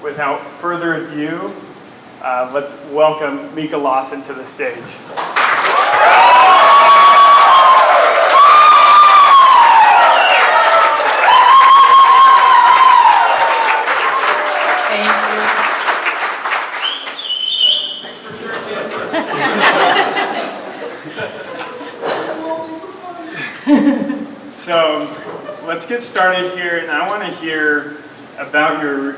without further ado, let's welcome Mika Lawson to the stage. So let's get started here, and I want to hear about your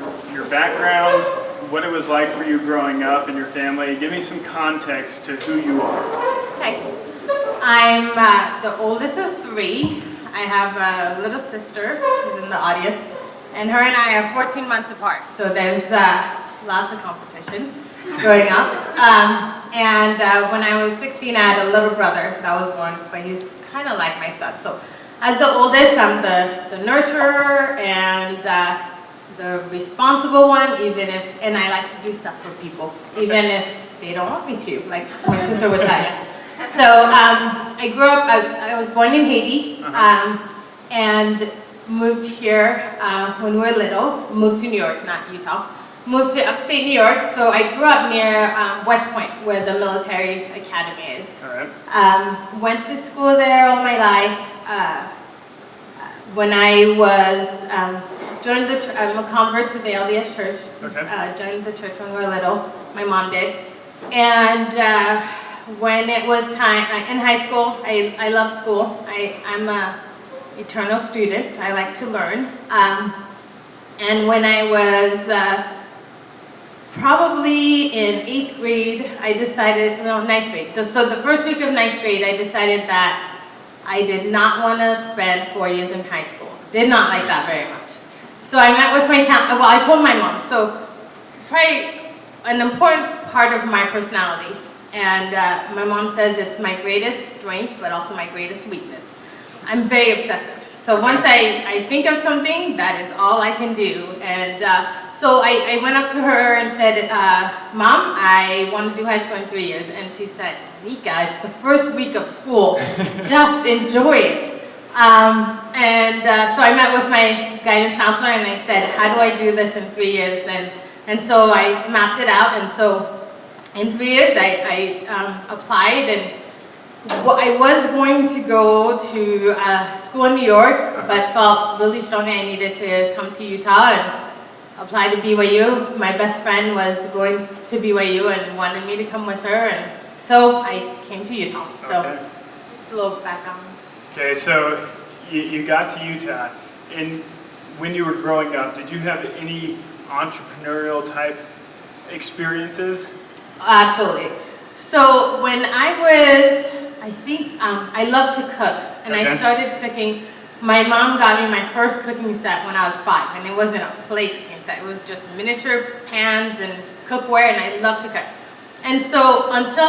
background, what it was like for you growing up and your family. Give me some context to who you are. Okay. I'm the oldest of three. I have a little sister, she's in the audience, and her and I are 14 months apart, so there's lots of competition growing up. When I was 16, I had a little brother that was born, but he's kind of like my son. So as the oldest, I'm the nurturer and the responsible one, and I like to do stuff for people, even if they don't want me to, like my sister would tell you. So I grew up, I was born in Haiti, and moved here when we were little, moved to New York, not Utah. Moved to upstate New York, so I grew up near West Point, where the military academy is. All right. Went to school there all my life. When I was, I'm a convert to the LDS Church. Okay. Joined the church when we were little, my mom did. And when it was time, in high school, I love school. I'm an eternal student, I like to learn. And when I was probably in 8th grade, ninth grade. So the first week of 9th grade, I decided that I did not want to spend 4 years in high school. Did not like that very much. So I met with I told my mom, so probably an important part of my personality. And my mom says it's my greatest strength, but also my greatest weakness. I'm very obsessive. So once I think of something, that is all I can do. And so I went up to her and said, Mom, I want to do high school in 3 years. And she said, Mika, it's the first week of school. Just enjoy it. So I met with my guidance counselor and I said, how do I do this in 3 years? And so I mapped it out. And so in 3 years, I applied, and I was going to go to school in New York, but felt really strongly I needed to come to Utah and apply to BYU. My best friend was going to BYU and wanted me to come with her, and so I came to Utah. So just a little background. Okay, so you got to Utah, and when you were growing up, did you have any entrepreneurial type experiences? Absolutely. So when I was, I love to cook, and I started cooking. My mom got me my first cooking set when I was 5, and it wasn't a plate cooking set. It was just miniature pans and cookware, and I love to cook. And so until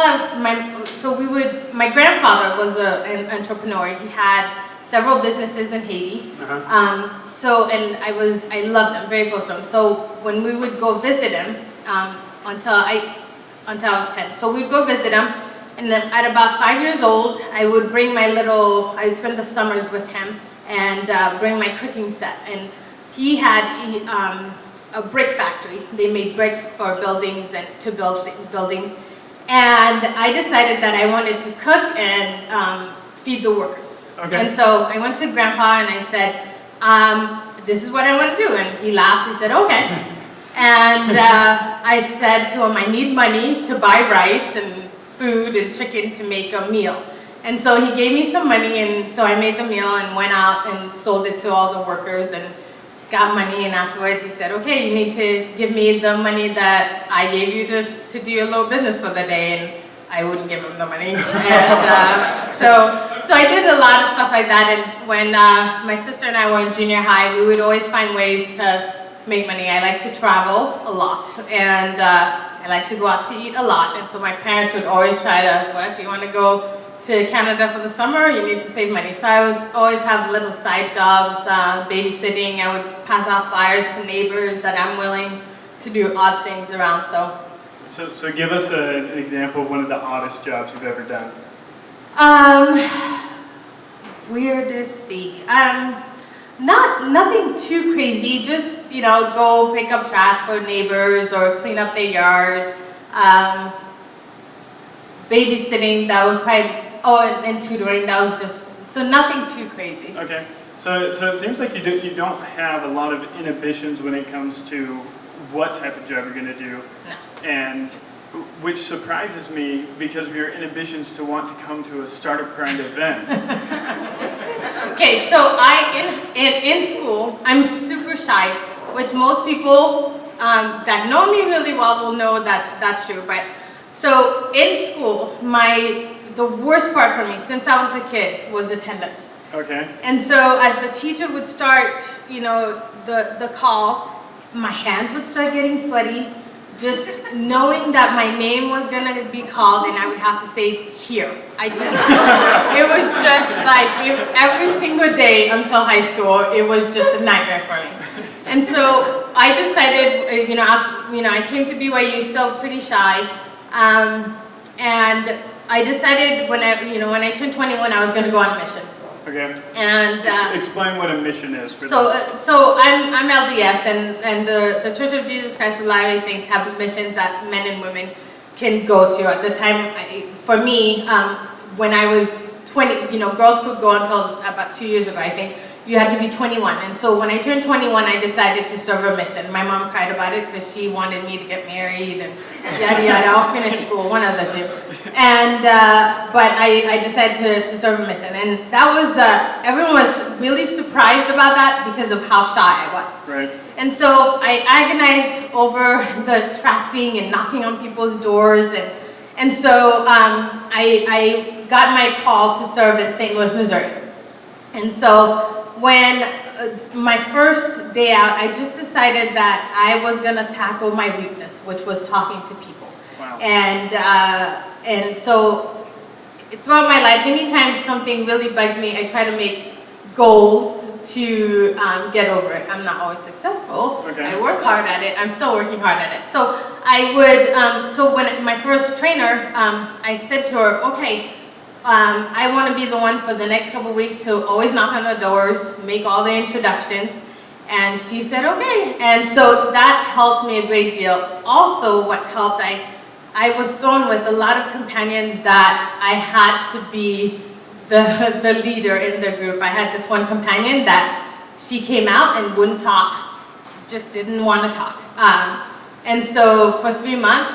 my grandfather was an entrepreneur. He had several businesses in Haiti. I loved him, very close to him. So when we would go visit him, until I was 10. So we'd go visit him, and then at about 5 years old, I would spend the summers with him and bring my cooking set. And he had a brick factory. They made bricks for buildings and to build buildings. And I decided that I wanted to cook and feed the workers. Okay. And so I went to Grandpa and I said, this is what I want to do. And he laughed. He said, okay. And I said to him, I need money to buy rice and food and chicken to make a meal. And so he gave me some money, and so I made the meal and went out and sold it to all the workers and got money. And afterwards he said, okay, you need to give me the money that I gave you to do your little business for the day. And I wouldn't give him the money. And so I did a lot of stuff like that. And when my sister and I were in junior high, we would always find ways to make money. I like to travel a lot, and I like to go out to eat a lot. And so my parents would always try to, well, if you want to go to Canada for the summer, you need to save money. So I would always have little side jobs, babysitting. I would pass out flyers to neighbors that I'm willing to do odd things around. So give us an example of one of the oddest jobs you've ever done. Weirdest thing. Nothing too crazy, just go pick up trash for neighbors or clean up their yard. Babysitting, that was probably, and tutoring, that was just, so nothing too crazy. Okay, so it seems like you don't have a lot of inhibitions when it comes to what type of job you're going to do. No. And which surprises me because of your inhibitions to want to come to a startup grind event. Okay, so in school, I'm super shy, which most people that know me really well will know that that's true. But so in school, the worst part for me since I was a kid was attendance. Okay. And so as the teacher would start, the call, my hands would start getting sweaty. Just knowing that my name was gonna be called and I would have to say here. It was just like every single day until high school, it was just a nightmare for me. And so I decided, I came to BYU still pretty shy, and I decided when I turned 21, I was gonna go on a mission. Okay. And explain what a mission is for so this. so I'm LDS, and the Church of Jesus Christ of Latter-day Saints have missions that men and women can go to. At the time, for me, when I was 20, girls could go until about 2 years ago, I think. You had to be 21, and so when I turned 21, I decided to serve a mission. My mom cried about it because she wanted me to get married and yada yada. I'll finish school, one of the two. And but I decided to serve a mission, and that was everyone was really surprised about that because of how shy I was. Right. And so I agonized over the attracting and knocking on people's doors, and so I got my call to serve in St. Louis, Missouri. And so when my first day out, I just decided that I was gonna tackle my weakness, which was talking to people. Wow. And so throughout my life, anytime something really bugs me, I try to make goals to get over it. I'm not always successful. Okay. I work hard at it. I'm still working hard at it. So I would, so when my first trainer, I said to her, okay, I want to be the one for the next couple of weeks to always knock on the doors, make all the introductions. And she said, okay. And so that helped me a great deal. Also, what helped, I was thrown with a lot of companions that I had to be the leader in the group. I had this one companion that she came out and wouldn't talk, just didn't want to talk. And so for 3 months,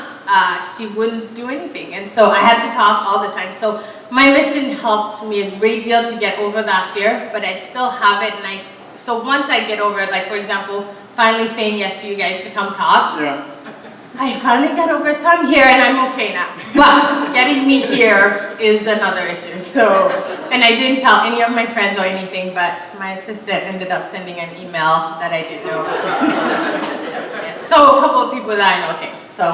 she wouldn't do anything. And so I had to talk all the time. So my mission helped me a great deal to get over that fear, but I still have it. And so once I get over it, like for example, finally saying yes to you guys to come talk. Yeah. I finally got over it, so I'm here and I'm okay now. But getting me here is another issue. So, and I didn't tell any of my friends or anything, but my assistant ended up sending an email that I didn't know. Yeah. So a couple of people that I know came. So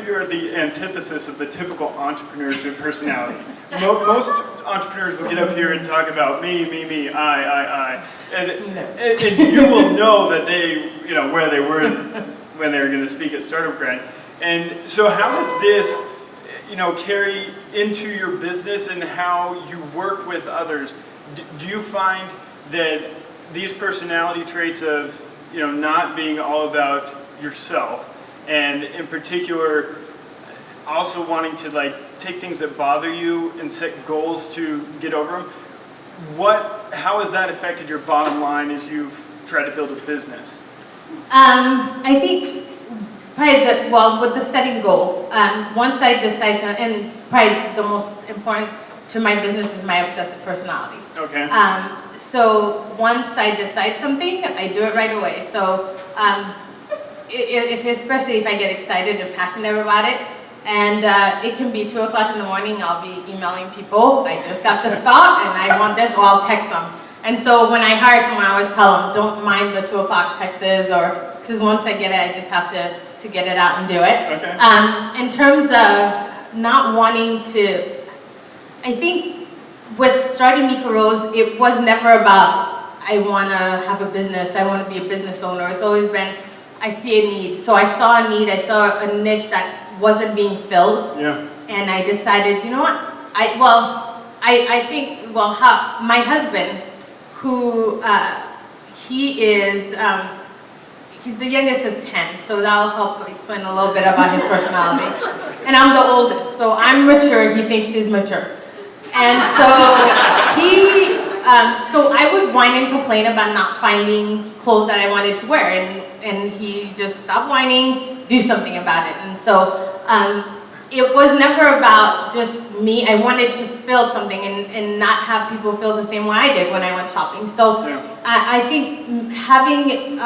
you're the antithesis of the typical entrepreneurship personality. Most entrepreneurs will get up here and talk about me, I. And you will know that they, where they were when they were going to speak at Startup Grind. And so how does this, carry into your business and how you work with others? Do you find that these personality traits of, not being all about yourself, and in particular, also wanting to take things that bother you and set goals to get over them, how has that affected your bottom line as you've tried to build a business? I think probably with the setting goal, once I decide to, and probably the most important to my business is my obsessive personality. Okay. So once I decide something, I do it right away. So especially if I get excited and passionate about it, and it can be 2 o'clock in the morning, I'll be emailing people, I just got this thought and I want this, or I'll text them. And so when I hire someone, I always tell them, don't mind the 2 o'clock texts, or because once I get it, I just have to get it out and do it. Okay. In terms of not wanting to, I think with starting Mikarose, it was never about, I want to have a business, I want to be a business owner. It's always been, I see a need. So I saw a need, I saw a niche that wasn't being filled. Yeah. And I decided, you know what, I think, my husband, who, he is, he's the youngest of 10, so that'll help explain a little bit about his personality. And I'm the oldest, so I'm mature, he thinks he's mature. And so so I would whine and complain about not finding clothes that I wanted to wear, and he just stopped whining, do something about it. And so it was never about just me. I wanted to feel something and not have people feel the same way I did when I went shopping. So I think having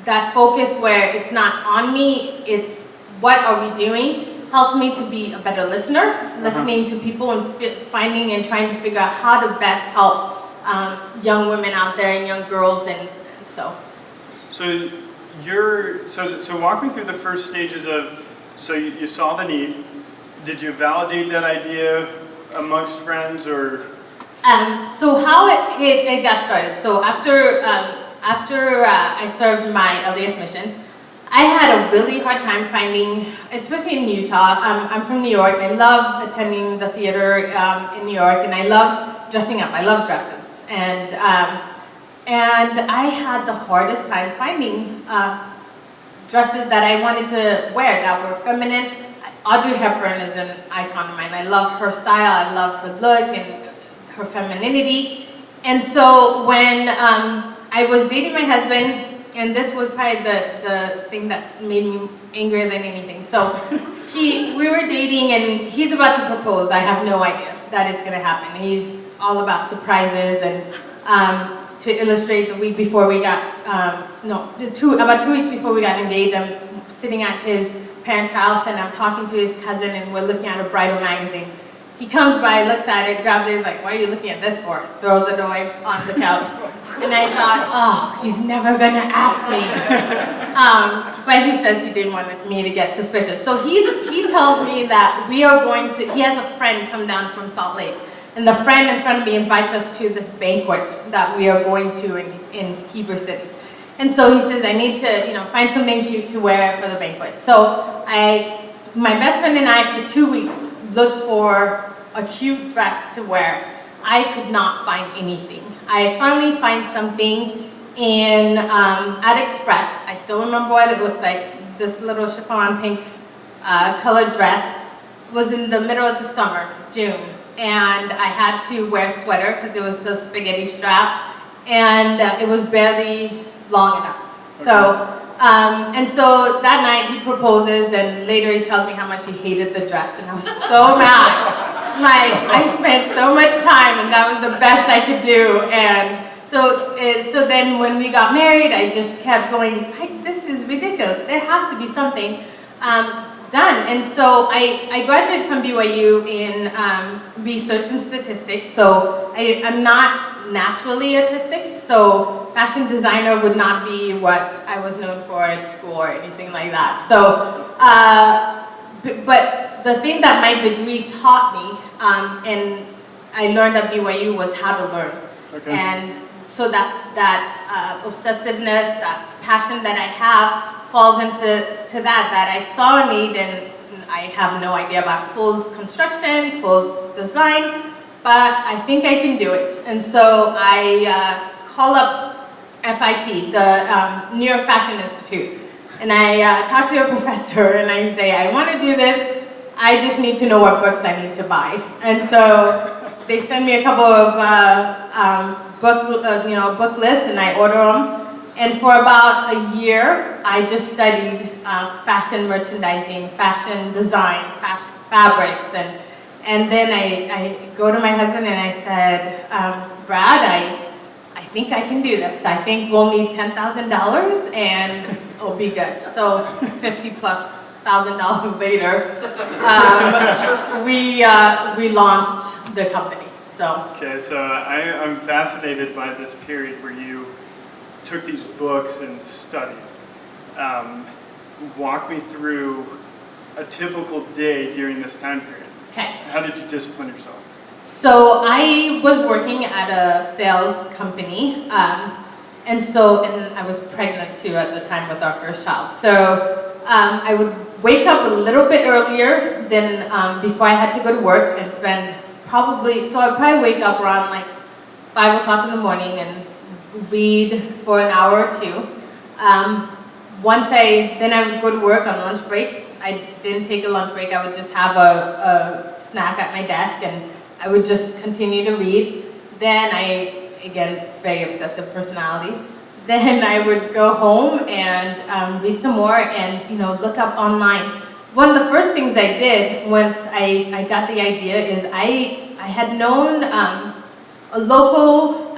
that focus where it's not on me, it's what are we doing, helps me to be a better listener, listening to people and finding and trying to figure out how to best help young women out there and young girls, and so. So walk me through the first stages of, so you saw the need. Did you validate that idea amongst friends, or? So how it got started. So after I served my LDS mission, I had a really hard time finding, especially in Utah. I'm from New York. I love attending the theater in New York, and I love dressing up. I love dresses, and I had the hardest time finding dresses that I wanted to wear that were feminine. Audrey Hepburn is an icon of mine. I love her style. I love her look and her femininity. And so when I was dating my husband, and this was probably the thing that made me angrier than anything. So we were dating, and he's about to propose. I have no idea that it's gonna happen. He's all about surprises, and to illustrate, the week before we got, about 2 weeks before we got engaged, I'm sitting at his parents' house, and I'm talking to his cousin, and we're looking at a bridal magazine. He comes by, looks at it, grabs it, he's like, "What are you looking at this for?" Throws it away on the couch. And I thought, oh, he's never gonna ask me. But he says he didn't want me to get suspicious. So he tells me that he has a friend come down from Salt Lake. And the friend in front of me invites us to this banquet that we are going to in Heber City. And so he says, I need to, find something cute to wear for the banquet. So my best friend and I, for 2 weeks, looked for a cute dress to wear. I could not find anything. I finally find something at Express. I still remember what it looks like. This little chiffon pink colored dress. It was in the middle of the summer, June. And I had to wear a sweater because it was a spaghetti strap. And it was barely long enough. Okay. So that night he proposes, and later he tells me how much he hated the dress, and I was so mad. Like, I spent so much time, and that was the best I could do. And so then when we got married, I just kept going, this is ridiculous. There has to be something done. And so I graduated from BYU in research and statistics. So I'm not naturally artistic. So fashion designer would not be what I was known for at school or anything like that. So, but the thing that my degree taught me, and I learned at BYU, was how to learn. Okay. And so that obsessiveness, that passion that I have falls into that I saw a need, and I have no idea about clothes construction, clothes design, but I think I can do it. And so I call up FIT, the New York Fashion Institute, and I talk to a professor, and I say, I want to do this. I just need to know what books I need to buy. And so they send me a couple of book lists, and I order them. And for about a year, I just studied fashion merchandising, fashion design, fashion fabrics, and then I go to my husband and I said, Brad, I think I can do this. I think we'll need $10,000 and it'll be good. So $50,000+ later, we launched the company. So. Okay, so I'm fascinated by this period where you took these books and studied. Walk me through a typical day during this time period. Okay. How did you discipline yourself? So I was working at a sales company, and I was pregnant too at the time with our first child. So I would wake up a little bit earlier than before I had to go to work, and spend so I'd probably wake up around like 5 o'clock in the morning and read for an hour or two. then I would go to work on lunch breaks. I didn't take a lunch break. I would just have a snack at my desk, and I would just continue to read. Then again, very obsessive personality. Then I would go home and read some more and, look up online. One of the first things I did once I got the idea is I had known a local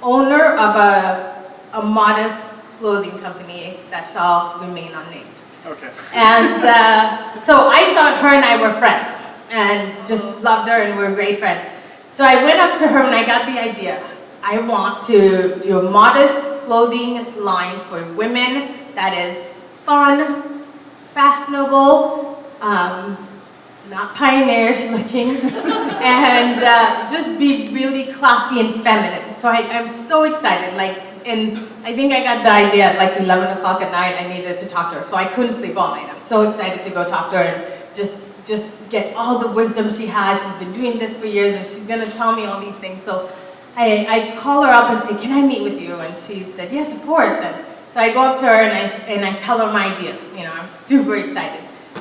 owner of a modest clothing company that shall remain unnamed. Okay. And so I thought her and I were friends and just loved her and we were great friends. So I went up to her and I got the idea. I want to do a modest clothing line for women that is fun, fashionable, not pioneerish looking, and just be really classy and feminine. So I was so excited. And I think I got the idea at like 11 o'clock at night. I needed to talk to her, so I couldn't sleep all night. I'm so excited to go talk to her and just get all the wisdom she has. She's been doing this for years, and she's gonna tell me all these things. So I call her up and say, "Can I meet with you?" And she said, "Yes, of course." And so I go up to her and I tell her my idea. I'm super excited.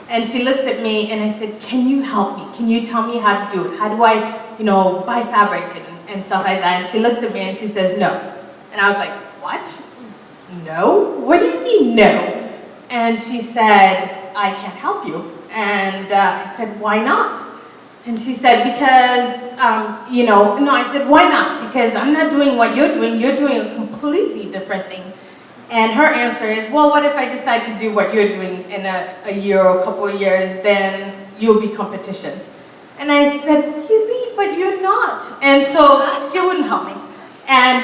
And she looks at me and I said, "Can you help me? Can you tell me how to do it? How do I, buy fabric and stuff like that?" And she looks at me and she says, "No." And I was like, "What? No? What do you mean no?" And she said, "I can't help you." And I said, "Why not?" And she said, "Because, no," I said, "Why not? Because I'm not doing what you're doing. You're doing a completely different thing." And her answer is, "Well, what if I decide to do what you're doing in a year or a couple of years, then you'll be competition." And I said, "Really? But you're not." And so she wouldn't help me. And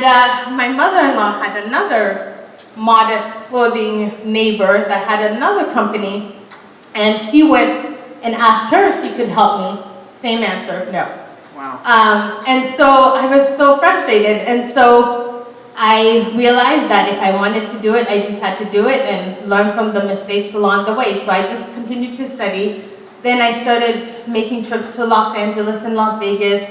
my mother-in-law had another modest clothing neighbor that had another company, and she went and asked her if she could help me. Same answer, no. Wow. And so I was so frustrated, and so I realized that if I wanted to do it, I just had to do it and learn from the mistakes along the way. So I just continued to study. Then I started making trips to Los Angeles and Las Vegas,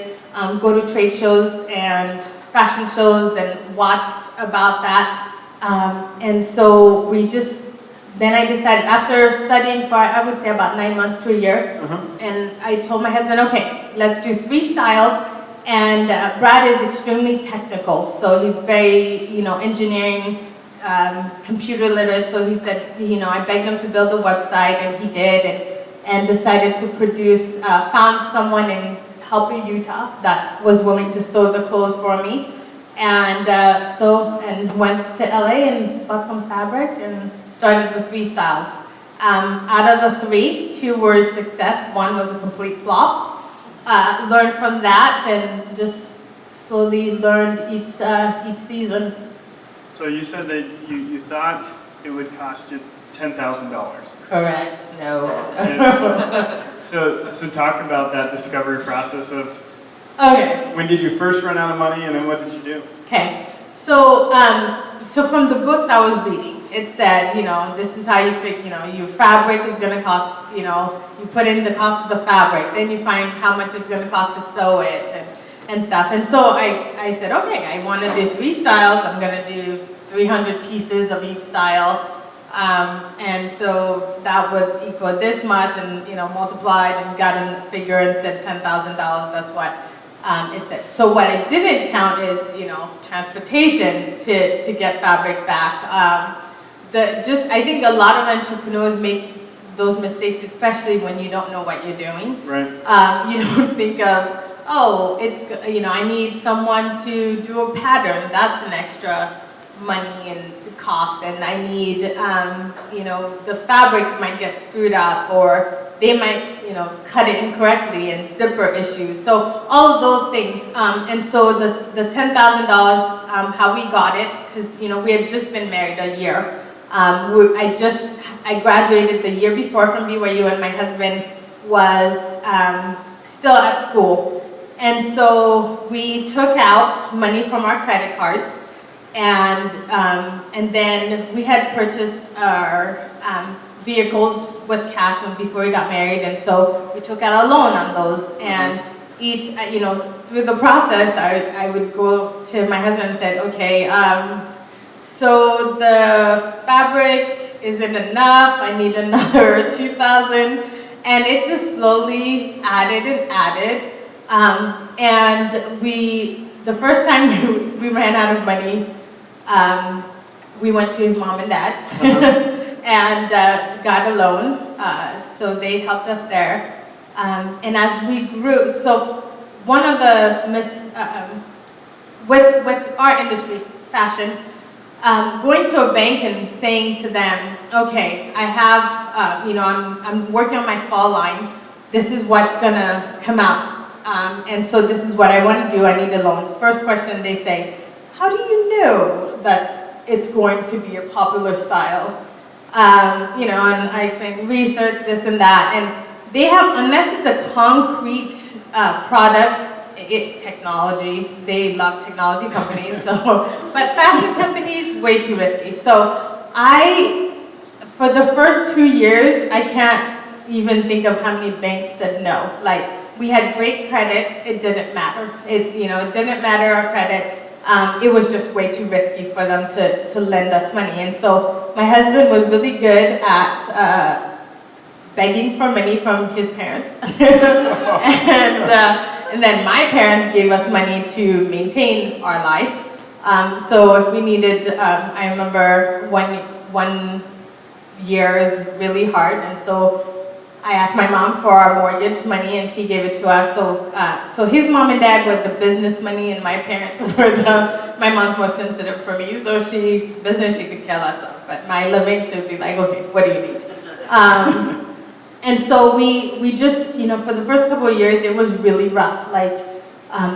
go to trade shows and fashion shows and watched about that. And so then I decided, after studying for, I would say about 9 months to a year, and I told my husband, "Okay, let's do 3 styles." And Brad is extremely technical, so he's very, engineering, computer literate. So he said, I begged him to build a website, and he did, and decided to produce, found someone in Helper, Utah, that was willing to sew the clothes for me. And went to LA and bought some fabric and started with 3 styles. Out of the 3, 2 were a success, 1 was a complete flop. Learned from that and just slowly learned each season. So you said that you thought it would cost you $10,000. Correct, no. So talk about that discovery process of, Okay. when did you first run out of money, and then what did you do? Okay, so from the books I was reading, it said, this is how you pick, your fabric is going to cost, you put in the cost of the fabric, then you find how much it's going to cost to sew it and stuff. And so I said, okay, I want to do 3 styles. I'm going to do 300 pieces of each style. And so that would equal this much, and, multiplied and got a figure and said $10,000. That's what it said. So what I didn't count is, transportation to get fabric back. I think a lot of entrepreneurs make those mistakes, especially when you don't know what you're doing. Right. You don't think of, I need someone to do a pattern. That's an extra money and cost, and I need, the fabric might get screwed up, or they might, cut it incorrectly, and zipper issues. So all of those things. And so the $10,000, how we got it, because, we had just been married a year. I graduated the year before from BYU, and my husband was still at school. And so we took out money from our credit cards, and then we had purchased our vehicles with cash before we got married, and so we took out a loan on those. And each, through the process, I would go to my husband and said, okay, So the fabric isn't enough, I need another 2,000, and it just slowly added and added. And the first time we ran out of money, we went to his mom and dad and got a loan. So they helped us there. And as we grew, so one of the with our industry, fashion, going to a bank and saying to them, okay, I have, I'm working on my fall line. This is what's gonna come out. And so this is what I want to do. I need a loan. First question they say, how do you know that it's going to be a popular style? And I explain research, this and that. And they have, unless it's a concrete product, technology, they love technology companies. So, but fashion companies, way too risky. So for the first 2 years, I can't even think of how many banks said no. Like, we had great credit, it didn't matter. It didn't matter our credit. It was just way too risky for them to lend us money. And so my husband was really good at begging for money from his parents. And then my parents gave us money to maintain our life. So if we needed, I remember one year is really hard, and so I asked my mom for our mortgage money, and she gave it to us. So his mom and dad were the business money, and my parents were my mom's more sensitive for me. So she could care less of, but my living, she'd be like, okay, what do you need? And so we just, for the first couple of years, it was really rough. Like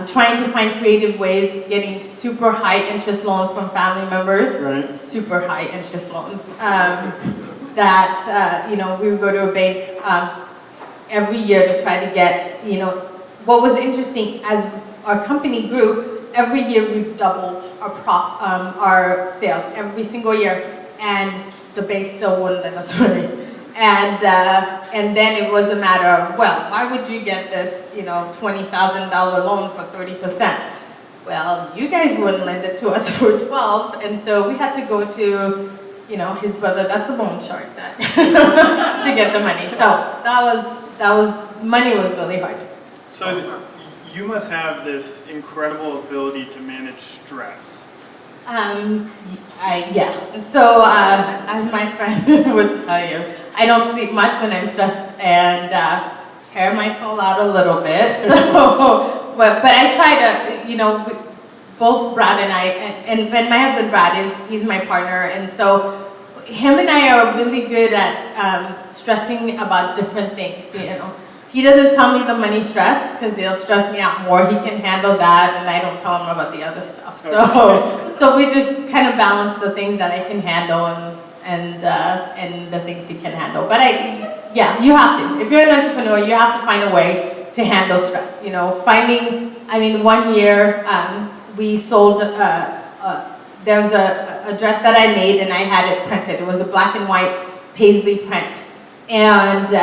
trying to find creative ways, getting super high interest loans from family members, right. Super high interest loans. That we would go to a bank every year to try to get, what was interesting, as our company grew, every year we've doubled our sales, every single year, and the bank still wouldn't let us money. And then it was a matter of, well, why would you get this, $20,000 loan for 30%? Well, you guys wouldn't lend it to us for 12, and so we had to go to his brother, that's a loan shark, that to get the money. So that was money was really hard. So you must have this incredible ability to manage stress. Yeah. So as my friend would tell you, I don't sleep much when I'm stressed, and hair might fall out a little bit. So, but I try to, both Brad and I, and my husband Brad he's my partner, and so him and I are really good at stressing about different things. He doesn't tell me the money stress because it'll stress me out more. He can handle that, and I don't tell him about the other stuff. So we just kind of balance the things that I can handle and the things he can handle. But you have to. If you're an entrepreneur, you have to find a way to handle stress. One year we sold, there was a dress that I made and I had it printed. It was a black and white paisley print. And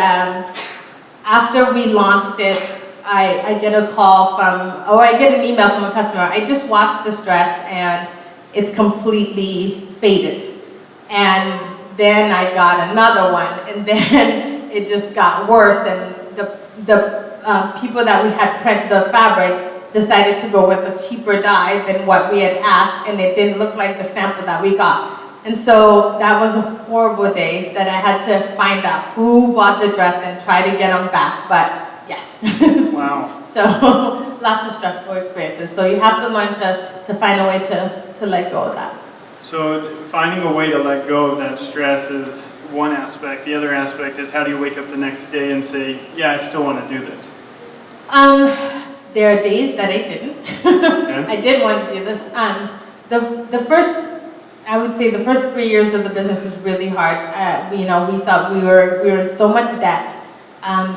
after we launched it, I get a call I get an email from a customer. I just washed this dress and it's completely faded. And then I got another one, and then it just got worse. And the people that we had print the fabric decided to go with a cheaper dye than what we had asked, and it didn't look like the sample that we got. And so that was a horrible day that I had to find out who bought the dress and try to get them back, but yes. Wow. So lots of stressful experiences. So you have to learn to find a way to let go of that. So finding a way to let go of that stress is one aspect. The other aspect is, how do you wake up the next day and say, yeah, I still want to do this? There are days that I didn't. Okay. I did want to do this. I would say the first 3 years of the business was really hard. We thought we were in so much debt.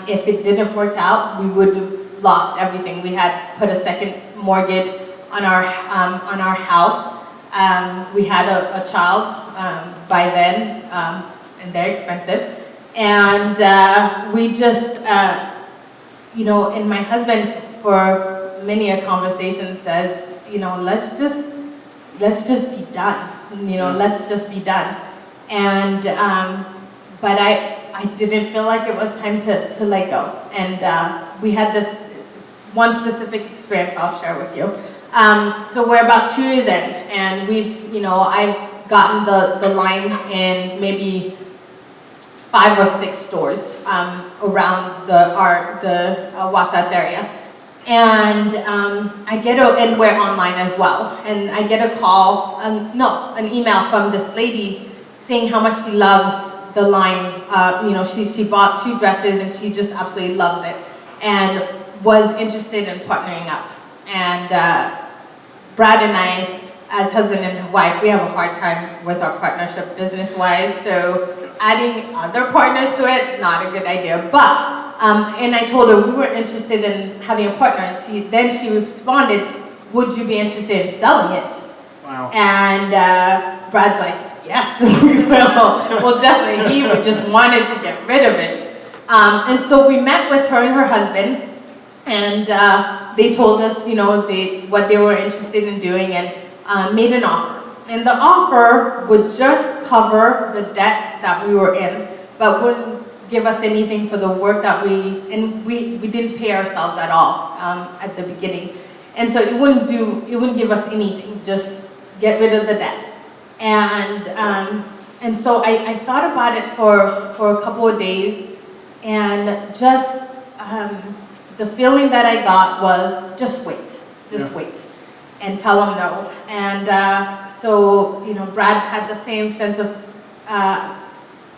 If it didn't work out, we would have lost everything. We had put a second mortgage on our house. We had a child by then, and they're expensive. And we just, and my husband, for many a conversation, says, let's just be done. let's just be done. And, but I didn't feel like it was time to let go. And we had this one specific experience I'll share with you. So we're about 2 years in, and I've gotten the line in maybe 5 or 6 stores around the Wasatch area. And and we're online as well. And I get a call, an email from this lady saying how much she loves the line. She bought 2 dresses and she just absolutely loves it, and was interested in partnering up. And Brad and I, as husband and wife, we have a hard time with our partnership business-wise, so adding other partners to it, not a good idea. But, and I told her we were interested in having a partner, and she responded, would you be interested in selling it? Wow. And Brad's like, yes, we will. Well, definitely, he just wanted to get rid of it. And so we met with her and her husband, and they told us, what they were interested in doing, and made an offer. And the offer would just cover the debt that we were in, but wouldn't give us anything for the work that we didn't pay ourselves at all at the beginning. And so it wouldn't give us anything, just get rid of the debt. And so I thought about it for a couple of days, and just the feeling that I got was just wait, wait, and tell them no. And so Brad had the same sense of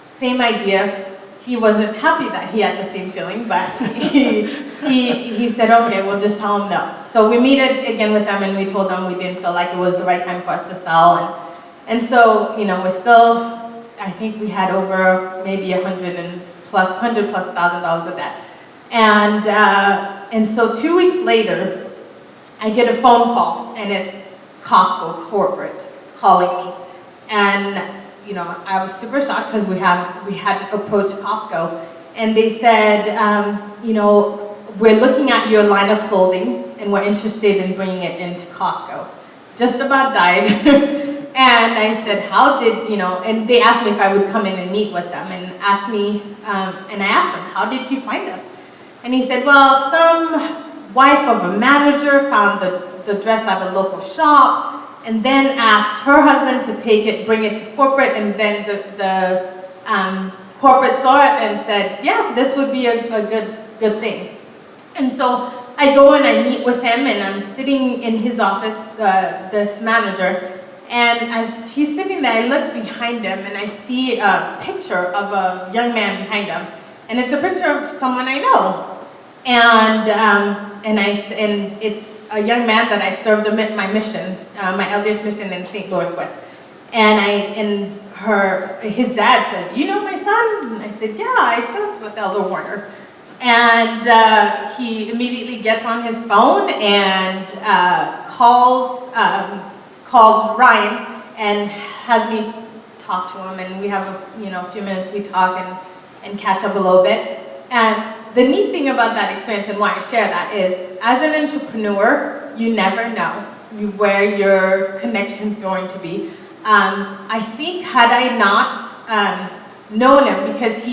same idea. He wasn't happy that he had the same feeling, but he said, okay, we'll just tell him no. So we met again with them, and we told them we didn't feel like it was the right time for us to sell. And so, we're still, I think we had over maybe $100,000+ of debt. And so 2 weeks later, I get a phone call, and it's Costco corporate calling me. And I was super shocked because we had approached Costco, and they said, we're looking at your line of clothing, and we're interested in bringing it into Costco. Just about died. And I said, and they asked me if I would come in and meet with them, and asked me, and I asked him, how did you find us? And he said, well, some wife of a manager found the dress at a local shop, and then asked her husband to bring it to corporate, and then the corporate saw it and said, yeah, this would be a good thing. And so I go and I meet with him, and I'm sitting in his office, this manager, and as he's sitting there, I look behind him, and I see a picture of a young man behind him, and it's a picture of someone I know. And it's a young man that I served my mission, my LDS mission in St. Louis with. And his dad said, you know my son? And I said, yeah, I served with Elder Warner. And he immediately gets on his phone and calls Ryan and has me talk to him, and we have a few minutes, we talk and catch up a little bit. And the neat thing about that experience, and why I share that, is as an entrepreneur, you never know where your connection's going to be. I think had I not known him, because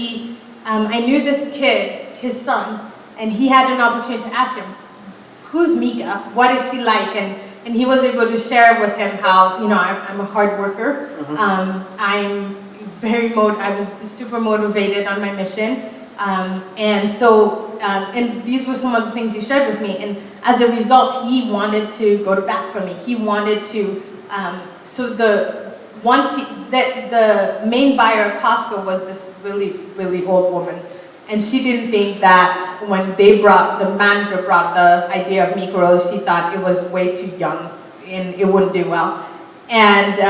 I knew this kid, his son, and he had an opportunity to ask him, who's Mika? What is she like? And he was able to share with him how, I'm a hard worker. I was super motivated on my mission. And these were some of the things he shared with me. And as a result, he wanted to go to bat for me. He wanted to, the main buyer of Costco was this really, really old woman. And she didn't think that when the manager brought the idea of Mikarose, she thought it was way too young and it wouldn't do well. And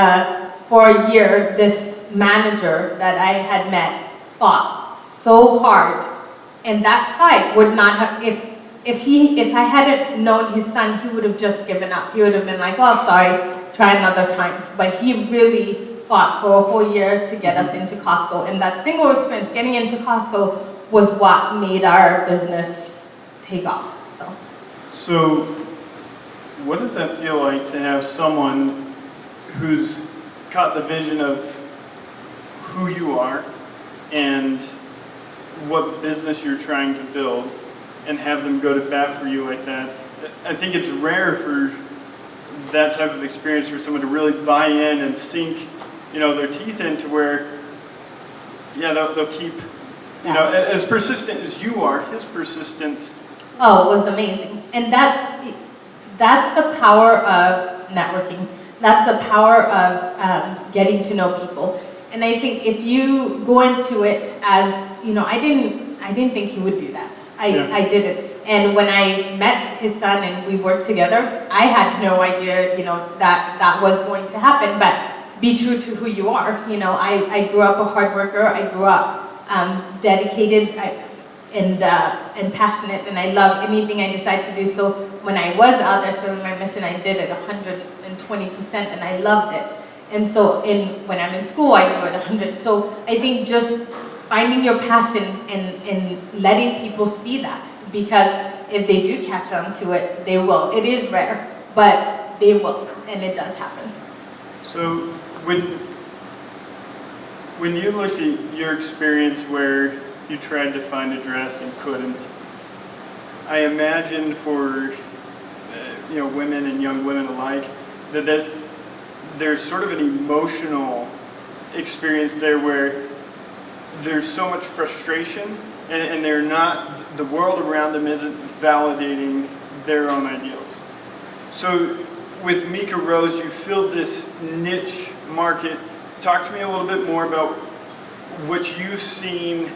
for a year, this manager that I had met fought so hard, and that fight would not have, if I hadn't known his son, he would have just given up. He would have been like, oh, sorry, try another time. But he really fought for a whole year to get us into Costco, and that single experience, getting into Costco, was what made our business take off. So what does that feel like to have someone who's caught the vision of who you are and what business you're trying to build and have them go to bat for you like that. I think it's rare for that type of experience for someone to really buy in and sink, their teeth into where, they'll keep, as persistent as you are, his persistence. Oh, it was amazing. And that's the power of networking. That's the power of getting to know people. And I think if you go into it as, I didn't think he would do that. I did it. And when I met his son and we worked together, I had no idea, that was going to happen. But be true to who you are. I grew up a hard worker. I grew up dedicated and passionate, and I love anything I decide to do. So when I was out there serving my mission, I did it 120%, and I loved it. And so when I'm in school, I do it 100. So I think just finding your passion and letting people see that, because if they do catch on to it, they will. It is rare, but they will, and it does happen. So when you looked at your experience where you tried to find a dress and couldn't, I imagine for women and young women alike that there's sort of an emotional experience there where there's so much frustration and the world around them isn't validating their own ideals. So with Mikarose, you filled this niche market. Talk to me a little bit more about what you've seen,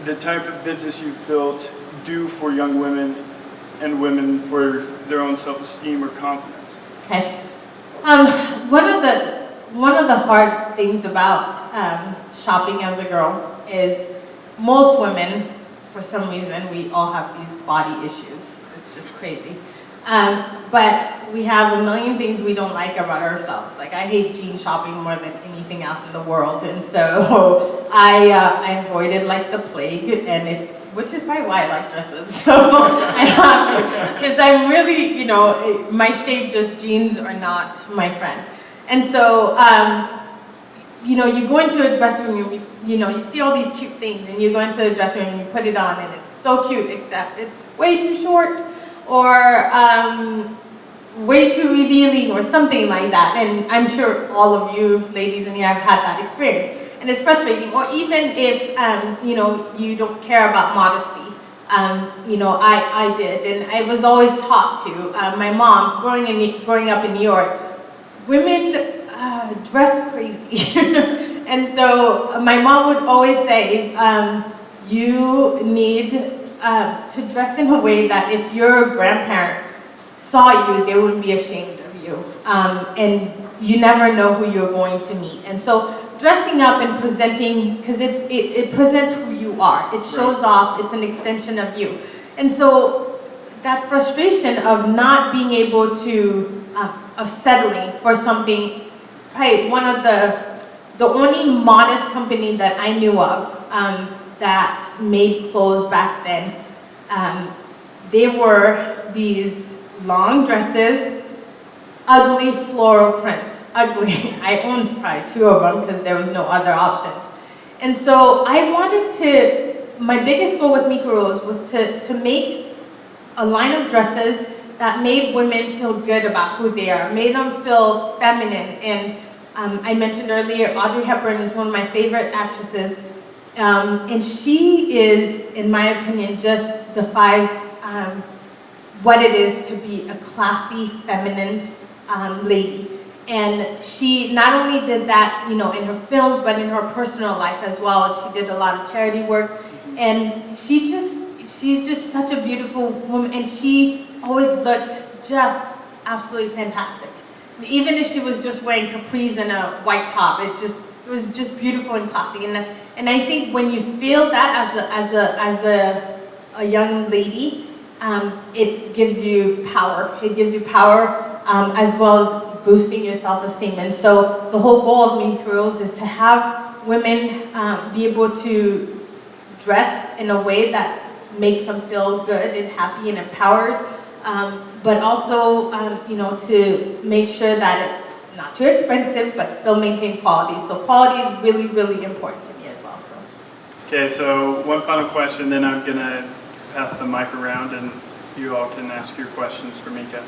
the type of business you've built do for young women and women for their own self-esteem or confidence. Okay. One of the hard things about shopping as a girl is most women, for some reason, we all have these body issues. It's just crazy. But we have a million things we don't like about ourselves. Like, I hate jean shopping more than anything else in the world, and so I avoid it like the plague. And which is probably why I like dresses. So I have to, because I'm really, my shape, just jeans are not my friend. And so, you go into a dressing room, you see all these cute things, and you go into a dressing room and you put it on, and it's so cute, except it's way too short, or way too revealing, or something like that. And I'm sure all of you ladies in here have had that experience. And it's frustrating. Or even if, you don't care about modesty. I did, and I was always taught to. My mom, growing up in New York, women dress crazy. And so my mom would always say, you need to dress in a way that if your grandparent saw you, they wouldn't be ashamed of you. And you never know who you're going to meet. And so dressing up and presenting, because it presents who you are. It shows off, it's an extension of you. And so that frustration of not being able to, of settling for something, one of the only modest company that I knew of that made clothes back then, they were these long dresses, ugly floral prints. Ugly. I owned probably 2 of them because there was no other options. And so I wanted to, my biggest goal with Mikarose was to make a line of dresses that made women feel good about who they are, made them feel feminine. And I mentioned earlier, Audrey Hepburn is one of my favorite actresses. And she is, in my opinion, just defies what it is to be a classy, feminine lady. And she not only did that, in her films, but in her personal life as well. She did a lot of charity work, and she's just such a beautiful woman, and she always looked just absolutely fantastic. Even if she was just wearing capris and a white top, it was just beautiful and classy. And I think when you feel that as a young lady, it gives you power. It gives you power as well as boosting your self-esteem. And so the whole goal of Mikarose is to have women be able to dress in a way that makes them feel good and happy and empowered, but also to make sure that it's not too expensive, but still maintain quality. So quality is really, really important to me as well. So. Okay, so one final question, then I'm gonna pass the mic around and you all can ask your questions for Mika.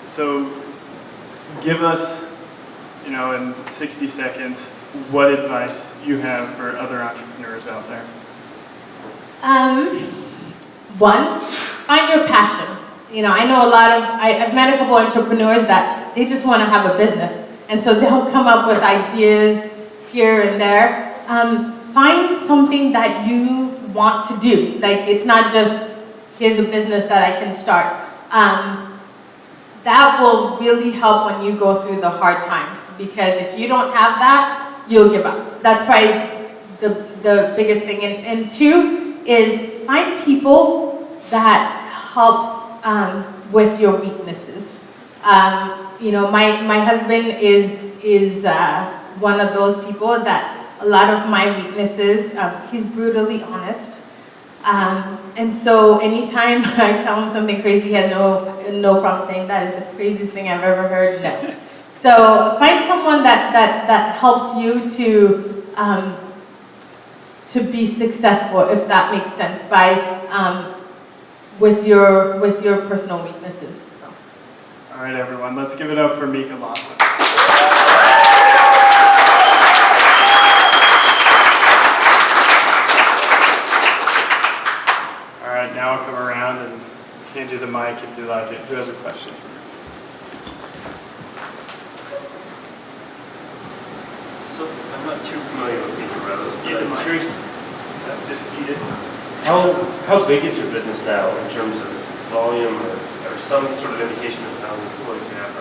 So give us, in 60 seconds, what advice you have for other entrepreneurs out there. One, find your passion. I know I've met a couple entrepreneurs that they just want to have a business. And so they'll come up with ideas here and there. Find something that you want to do. Like, it's not just, here's a business that I can start. That will really help when you go through the hard times. Because if you don't have that, you'll give up. That's probably the biggest thing. And two is find people that helps with your weaknesses. My husband is one of those people that a lot of my weaknesses, he's brutally honest. And so anytime I tell him something crazy, he has no problem saying that is the craziest thing I've ever heard. No. So find someone that helps you to be successful, if that makes sense, with your personal weaknesses. So. All right, everyone, let's give it up for Mika Lawson. All right, now I'll come around and hand you the mic if you like it. Who has a question? So I'm not too familiar with Mikarose, but I'm curious. Just eat it. How big is your business now in terms of volume or some sort of indication of how many employees you have?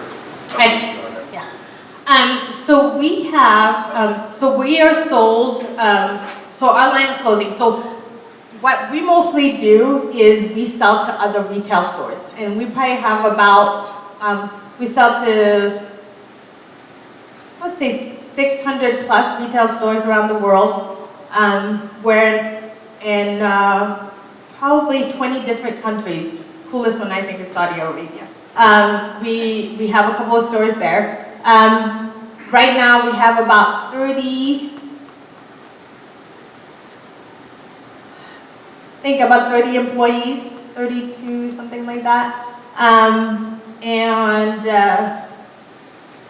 So we have, so we are sold, so our line of clothing. So what we mostly do is we sell to other retail stores, and we probably have about, we sell to, I would say 600 plus retail stores around the world. We're in probably 20 different countries. Coolest one I think is Saudi Arabia. We have a couple of stores there. Right now we have about 30 employees, 32, something like that.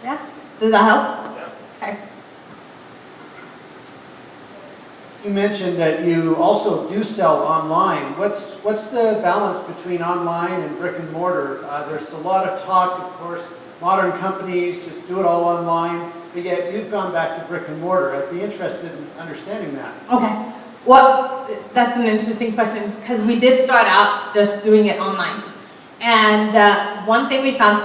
Yeah, does that help? Okay. You mentioned that you also do sell online. What's the balance between online and brick and mortar? There's a lot of talk, of course, modern companies just do it all online, but yet you've gone back to brick and mortar. I'd be interested in understanding that. Okay. Well, that's an interesting question because we did start out just doing it online. And one thing we found,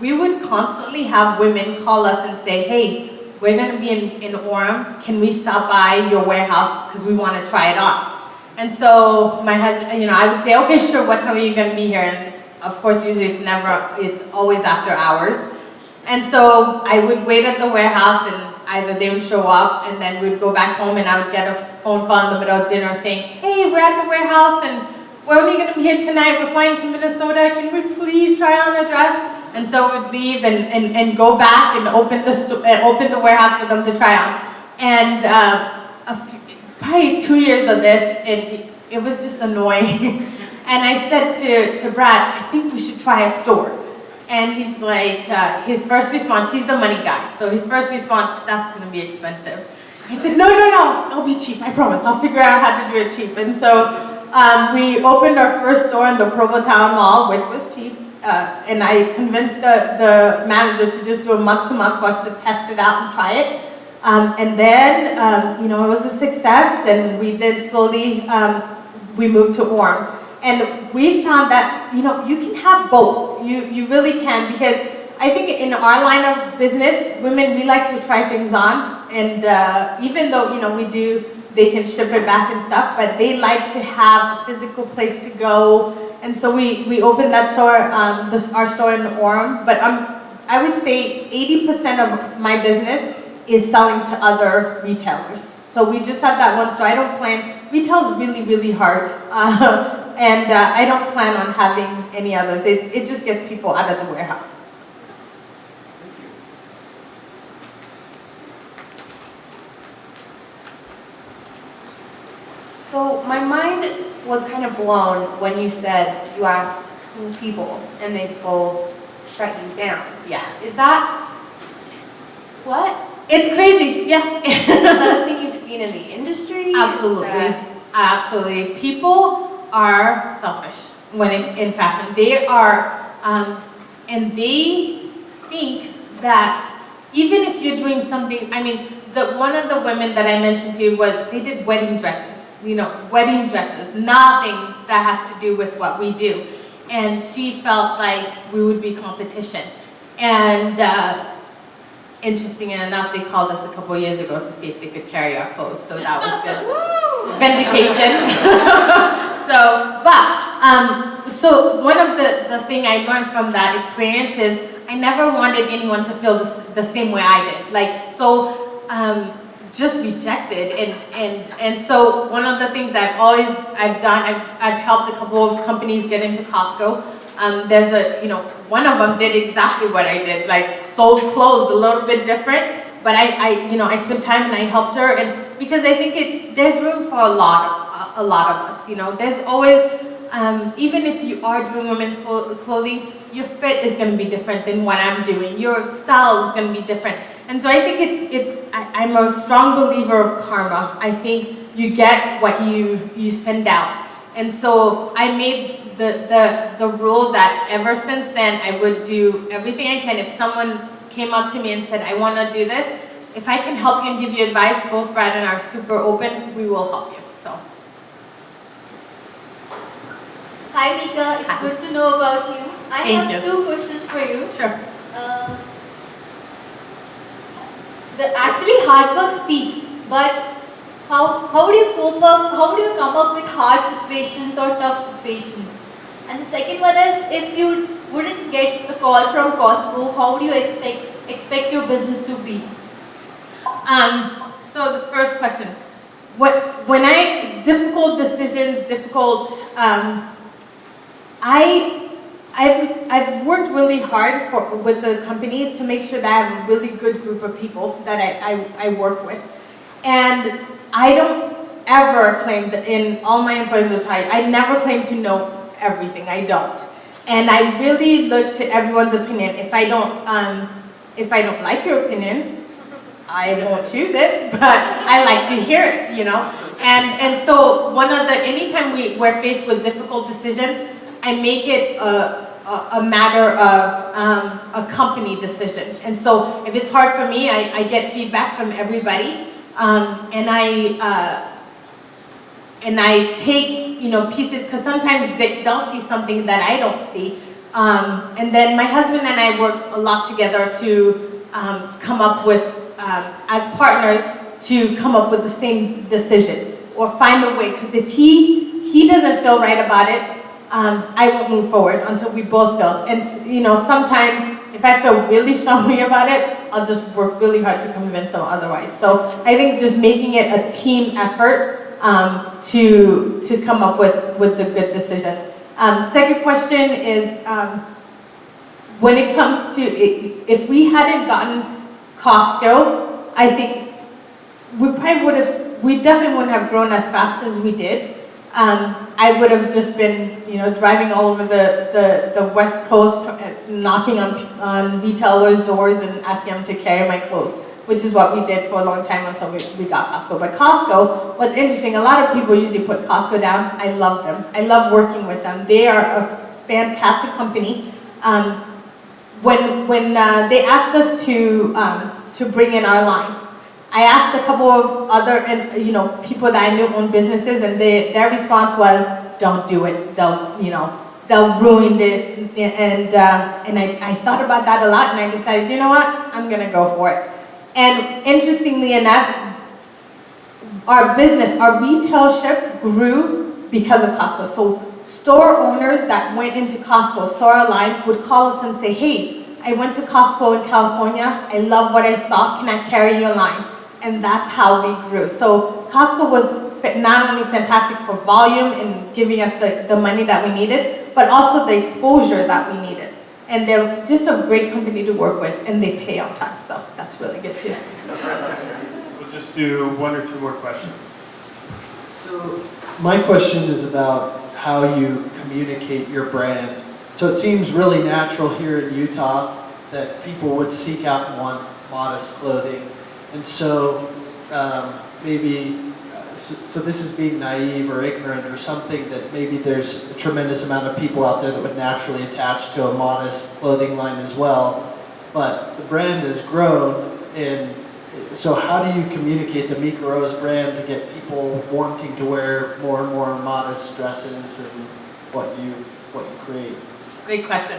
we would constantly have women call us and say, hey, we're going to be in Orem. Can we stop by your warehouse because we want to try it on? And so my husband, I would say, okay, sure. What time are you going to be here? And of course, usually it's always after hours. And so I would wait at the warehouse, and either they would show up, and then we'd go back home, and I would get a phone call in the middle of dinner saying, hey, we're at the warehouse, and we're only going to be here tonight. We're flying to Minnesota. Can we please try on a dress? And so we'd leave and go back and open the warehouse for them to try on. And probably 2 years of this, and it was just annoying. And I said to Brad, I think we should try a store. And he's like, his first response, he's the money guy. So his first response, that's going to be expensive. I said, no, it'll be cheap, I promise. I'll figure out how to do it cheap. And so we opened our first store in the Provo Town Mall, which was cheap. And I convinced the manager to just do a month-to-month for us to test it out and try it. And then, it was a success, and we then slowly, we moved to Orem. And we found that, you can have both. You really can, because I think in our line of business, women, we like to try things on. And even though, they can ship it back and stuff, but they like to have a physical place to go. And so we opened that store, our store in Orem. But I would say 80% of my business is selling to other retailers. So we just have that one store. I don't plan, retail is really, really hard. And I don't plan on having any others. It just gets people out of the warehouse. So my mind was kind of blown when you said you asked 2 people and they both shut you down. Yeah. Is that what? It's crazy, yeah. Is that a thing you've seen in the industry? Absolutely, absolutely. People are selfish when in fashion. They are, and they think that even if you're doing something, I mean, one of the women that I mentioned to you they did wedding dresses, wedding dresses, nothing that has to do with what we do. And she felt like we would be competition. And interesting enough, they called us a couple years ago to see if they could carry our clothes, so that was good. Vindication. So one of the thing I learned from that experience is I never wanted anyone to feel the same way I did. Like, so just rejected. And so one of the things I've done, I've helped a couple of companies get into Costco. There's one of them did exactly what I did, like sold clothes a little bit different, but I spent time and I helped her, and because I think there's room for a lot of us, there's always, even if you are doing women's clothing, your fit is going to be different than what I'm doing, your style is going to be different, and so I think I'm a strong believer of karma. I think you get what you send out, and so I made the rule that ever since then I would do everything I can. If someone came up to me and said, I want to do this, if I can help you and give you advice, both Brad and I are super open, we will help you. So. Hi Mika, it's good to know about you. I have 2 questions for you. Sure. Actually hard work speaks, but how do you cope up, how do you come up with hard situations or tough situations? And the second one is, if you wouldn't get a call from Costco, how do you expect your business to be? So the first question, difficult decisions, I've worked really hard with the company to make sure that I have a really good group of people that I work with. And I don't ever claim that, in all my employees will tell you, I never claim to know everything. I don't. And I really look to everyone's opinion. If I don't like your opinion, I won't choose it, but I like to hear it, And so anytime we're faced with difficult decisions, I make it a matter of a company decision. And so if it's hard for me, I get feedback from everybody, and I take pieces, because sometimes they'll see something that I don't see. And then my husband and I work a lot together to come up with, as partners, to come up with the same decision or find a way. Because if he doesn't feel right about it, I won't move forward until we both feel. And sometimes if I feel really strongly about it, I'll just work really hard to convince them otherwise. So I think just making it a team effort to come up with the good decisions. Second question is, when it comes to, if we hadn't gotten Costco, I think we definitely wouldn't have grown as fast as we did. I would have just been, driving all over the West Coast, knocking on retailers' doors and asking them to carry my clothes, which is what we did for a long time until we got Costco. But Costco, what's interesting, a lot of people usually put Costco down. I love them. I love working with them. They are a fantastic company. When they asked us to bring in our line, I asked a couple of other people that I knew own businesses, and their response was, "Don't do it. They'll ruin it." And I thought about that a lot, and I decided, you know what, I'm gonna go for it. And interestingly enough, our retail ship grew because of Costco. So store owners that went into Costco, saw our line, would call us and say, "Hey, I went to Costco in California. I love what I saw. Can I carry your line?" And that's how we grew. So Costco was not only fantastic for volume and giving us the money that we needed, but also the exposure that we needed. And they're just a great company to work with, and they pay on time, so that's really good too. We'll just do 1 or 2 more questions. So my question is about how you communicate your brand. So it seems really natural here in Utah that people would seek out and want modest clothing. And so so this is being naive or ignorant or something, that maybe there's a tremendous amount of people out there that would naturally attach to a modest clothing line as well. But the brand has grown, and so how do you communicate the Mikarose brand to get people wanting to wear more and more modest dresses and what you create? Great question.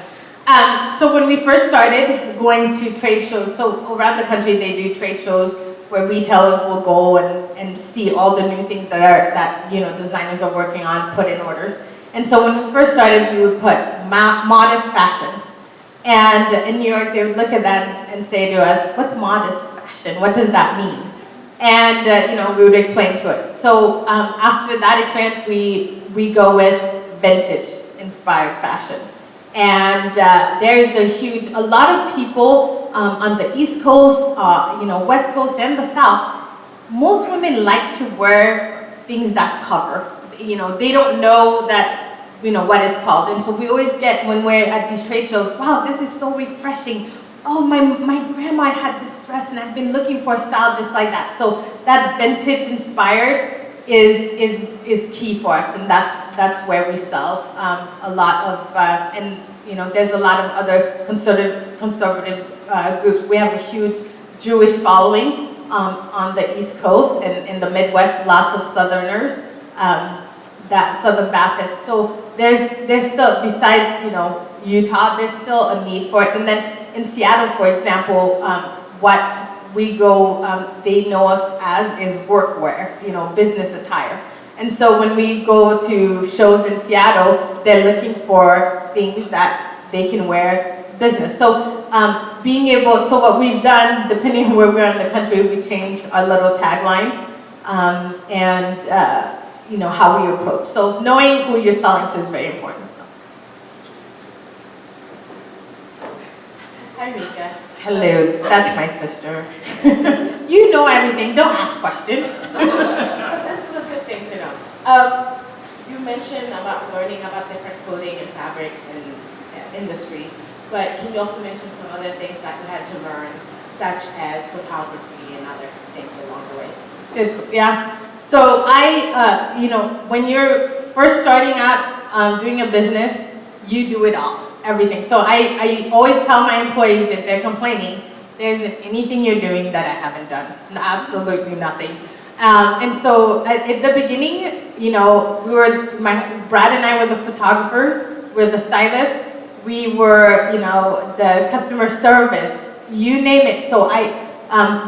So when we first started going to trade shows, so around the country they do trade shows where retailers will go and see all the new things that designers are working on, put in orders. And so when we first started, we would put modest fashion. And in New York, they would look at that and say to us, "What's modest fashion? What does that mean?" And we would explain to it. So after that experience, we go with vintage inspired fashion. And there's a lot of people on the East Coast, West Coast and the South, most women like to wear things that cover. They don't know that, what it's called. And so we always get, when we're at these trade shows, "Wow, this is so refreshing. Oh, my grandma had this dress and I've been looking for a style just like that." So that vintage inspired is key for us, and that's where we sell a lot of, there's a lot of other conservative groups. We have a huge Jewish following on the East Coast, and in the Midwest, lots of Southerners, that Southern Baptists. So there's still, besides Utah, there's still a need for it. And then in Seattle, for example, what we go, they know us as is workwear, business attire. And so when we go to shows in Seattle, they're looking for things that they can wear business. So so what we've done, depending on where we're in the country, we changed our little taglines and how we approach. So knowing who you're selling to is very important. So. Hi, Mika. Hello, that's my sister. You know everything, don't ask questions. But this is a good thing to know. You mentioned about learning about different clothing and fabrics and industries, but can you also mention some other things that you had to learn, such as photography and other things along the way? Good, yeah. So when you're first starting out doing a business, you do it all, everything. So I always tell my employees, if they're complaining, there isn't anything you're doing that I haven't done, absolutely nothing. And so at the beginning, Brad and I were the photographers, we're the stylists, we were, the customer service, you name it. So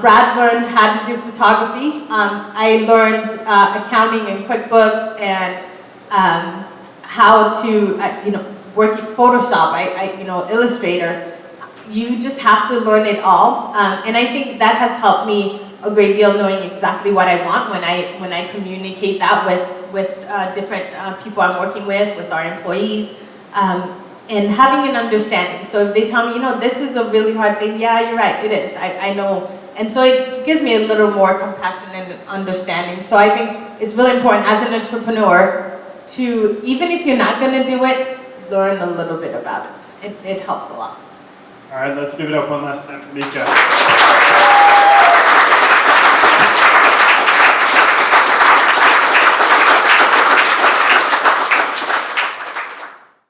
Brad learned how to do photography. I learned accounting and QuickBooks and how to, work in Photoshop, Illustrator. You just have to learn it all. And I think that has helped me a great deal, knowing exactly what I want when I communicate that with different people I'm working with our employees. And having an understanding. So if they tell me, this is a really hard thing, yeah, you're right, it is, I know. And so it gives me a little more compassion and understanding. So I think it's really important as an entrepreneur to, even if you're not gonna do it, learn a little bit about it. It helps a lot. All right, let's give it up one last time for Mika.